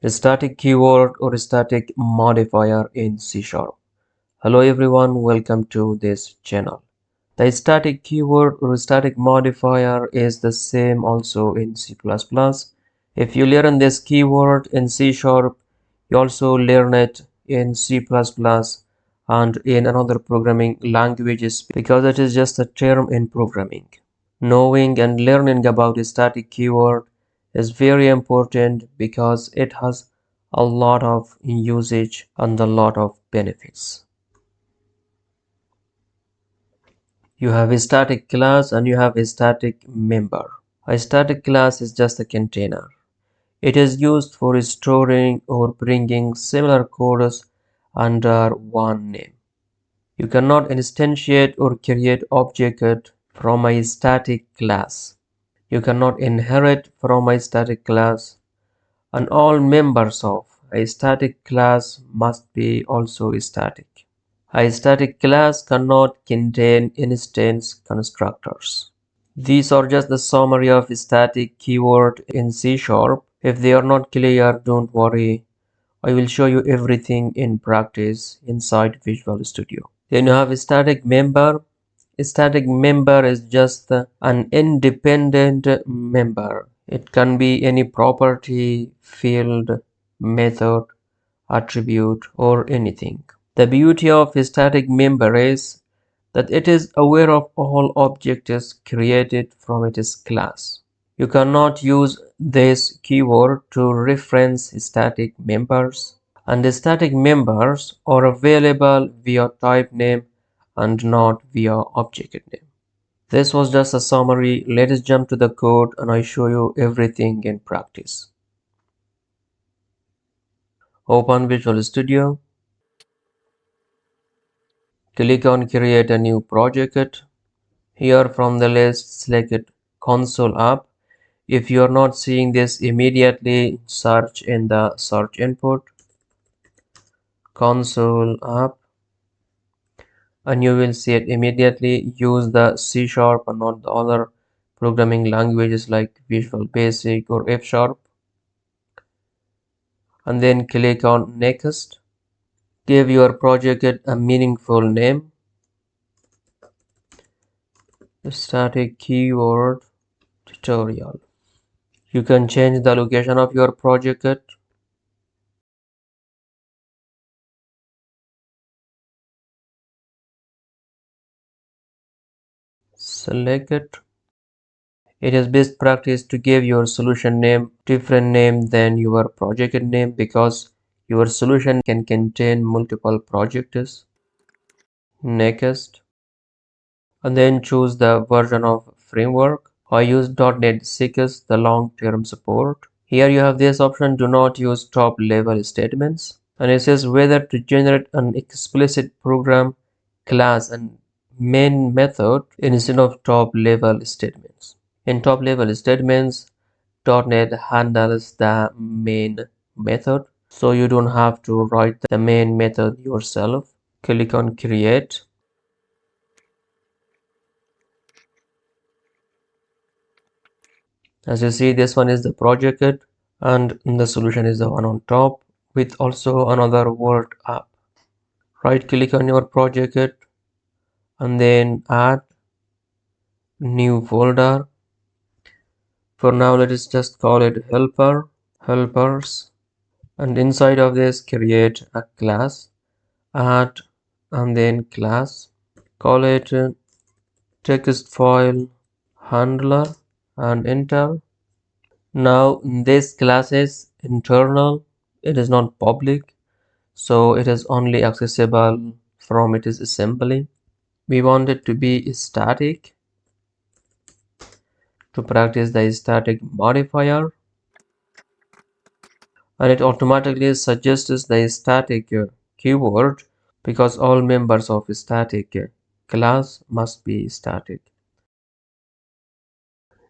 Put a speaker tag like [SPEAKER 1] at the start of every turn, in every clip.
[SPEAKER 1] A static keyword or a static modifier in C#. Hello everyone, welcome to this channel. The static keyword or static modifier is the same also in C++. If you learn this keyword in C#, you also learn it in C++ and in another programming languages because it is just a term in programming. Knowing and learning about a static keyword is very important because it has a lot of usage and a lot of benefits. You have a static class and you have a static member. A static class is just a container. It is used for storing or bringing similar codes under one name. You cannot instantiate or create object from a static class. You cannot inherit from a static class, and all members of a static class must be also static. A static class cannot contain instance constructors. These are just the summary of static keyword in C#. If they are not clear, don't worry. I will show you everything in practice inside Visual Studio. Then you have a static member. A static member is just an independent member. It can be any property, field, method, attribute, or anything. The beauty of a static member is that it is aware of all objects created from its class. You cannot use this keyword to reference static members, and the static members are available via type name and not via object name. This was just a summary. Let us jump to the code and I show you everything in practice. Open Visual Studio. Click on create a new project. Here from the list select console app. If you are not seeing this immediately, search in the search input console app and you will see it immediately. Use the C# and not the other programming languages like Visual Basic or F#, and then click on next. Give your project a meaningful name. Static keyword tutorial. You can change the location of your project. Select it. It is best practice to give your solution name different name than your project name because your solution can contain multiple projects. Next, and then choose the version of framework. I use .NET 6, the long-term support. Here you have this option, do not use top-level statements. And it says whether to generate an explicit program, class, and main method instead of top-level statements. In top-level statements, .NET handles the main method, so you don't have to write the main method yourself. Click on create. As you see, this one is the project and the solution is the one on top with also another word app. Right click on your project and then add new folder. For now, let us just call it helpers, and inside of this create a class, add and then class, call it text file handler and enter. Now this class is internal, it is not public, so it is only accessible from its assembly. We want it to be static. To practice the static modifier, and it automatically suggests the static keyword because all members of static class must be static.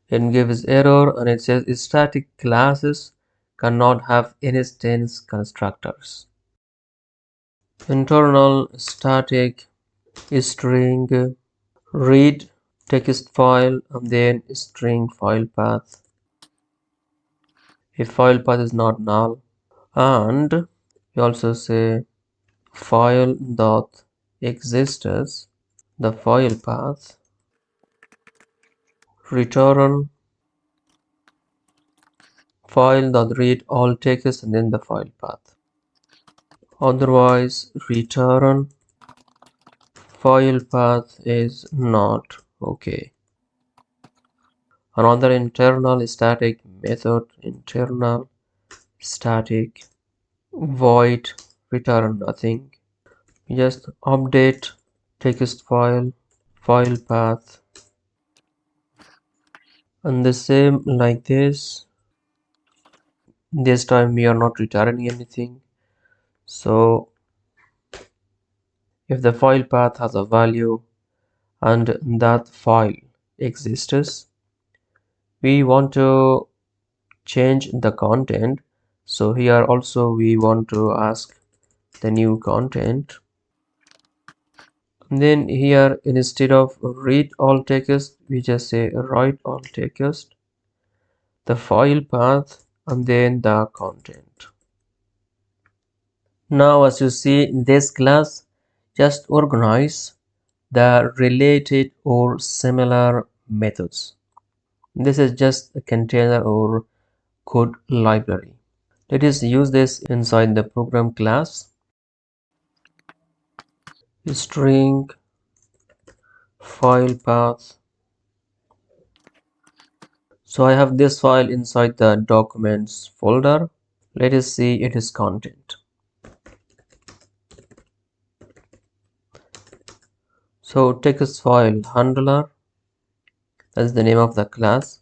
[SPEAKER 1] It gives error and it says static classes cannot have instance constructors. Internal static string read text file and then string file path. If file path is not null, And you also say file dot exists, the file path, return file dot read all text and then the file path. Otherwise, return file path is not okay. Another internal static method, internal static void return nothing. Just update text file, file path, and the same like this. This time we are not returning anything. So if the file path has a value and that file exists, we want to change the content. So here also we want to ask the new content. And then here instead of read all text, we just say write all text, the file path, and then the content. Now as you see in this class, just organize the related or similar methods. This is just a container or code library. Let us use this inside the program class. String file path. So I have this file inside the documents folder. Let us see its content. So text file handler, that's the name of the class,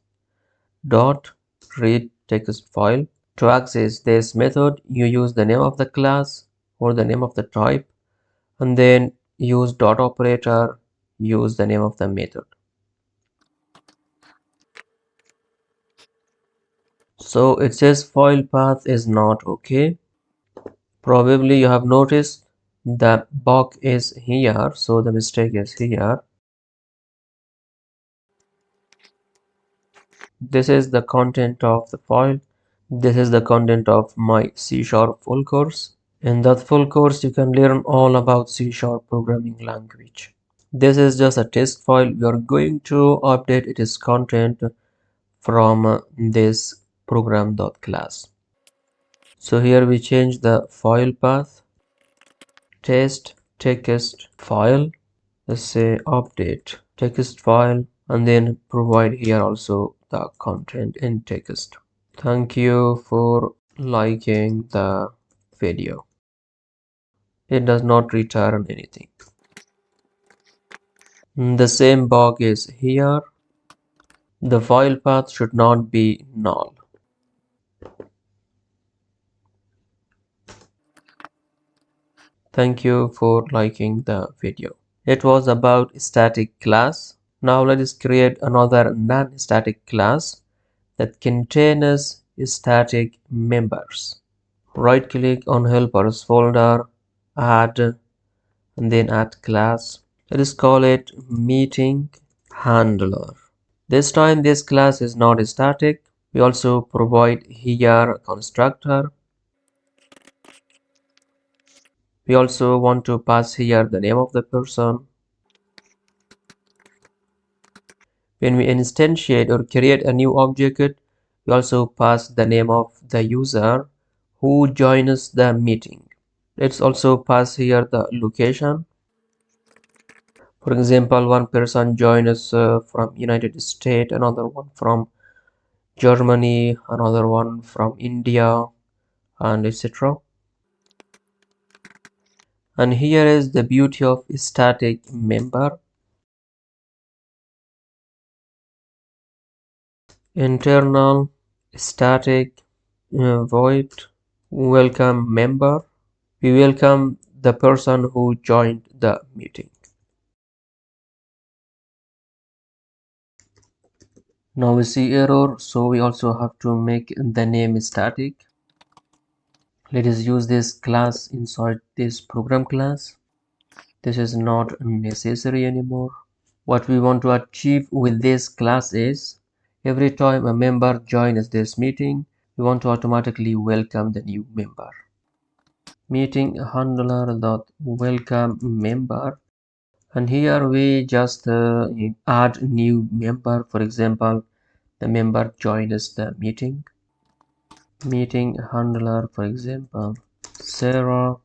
[SPEAKER 1] dot read text file. To access this method, you use the name of the class or the name of the type, and then use dot operator, use the name of the method. So it says file path is not okay. Probably you have noticed the bug is here, so the mistake is here. This is the content of the file. This is the content of my C# full course. In that full course, you can learn all about C# programming language. This is just a test file. We are going to update its content from this program.class. So here we change the file path, test text file. Let's say update text file, and then provide here also the content in text. Thank you for liking the video. It does not return anything. The same bug is here. The file path should not be null. Thank you for liking the video. It was about static class. Now let us create another non-static class that contains static members. Right click on helpers folder, add, and then add class. Let us call it meeting handler. This time this class is not static. We also provide here a constructor. We also want to pass here the name of the person. When we instantiate or create a new object, we also pass the name of the user who joins the meeting. Let's also pass here the location. For example, one person joins from United States, another one from Germany, another one from India, and etc. And here is the beauty of static member. Internal static void welcome member. We welcome the person who joined the meeting. Now we see error, so we also have to make the name static. Let us use this class inside this program class. This is not necessary anymore. What we want to achieve with this class is every time a member joins this meeting, We want to automatically welcome the new member. Meeting handler dot welcome member, and here we just add new member. For example, the member joins the meeting. Meeting handler, for example, Sarah,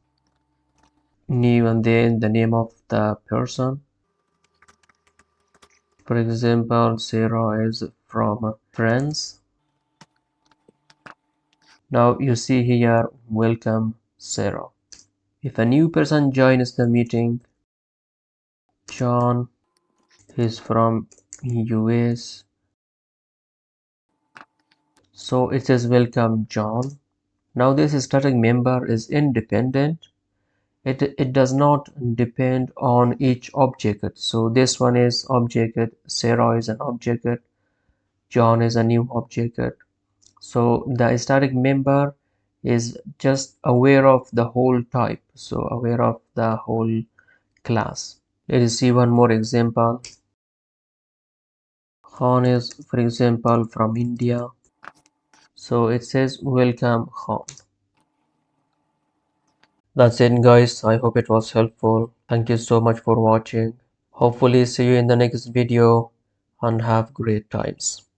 [SPEAKER 1] new, and then the name of the person. For example, Sarah is from France. Now you see here, welcome Sarah. If a new person joins the meeting, John is from US, so it says welcome John. Now this static member is independent. It does not depend on each object. So this one is object, Sarah is an object, John is a new object. So the static member is just aware of the whole type, so aware of the whole class. Let us see one more example. Khan is, for example, from India, so it says welcome Khan. That's it guys, I hope it was helpful. Thank you so much for watching. Hopefully see you in the next video and have great times.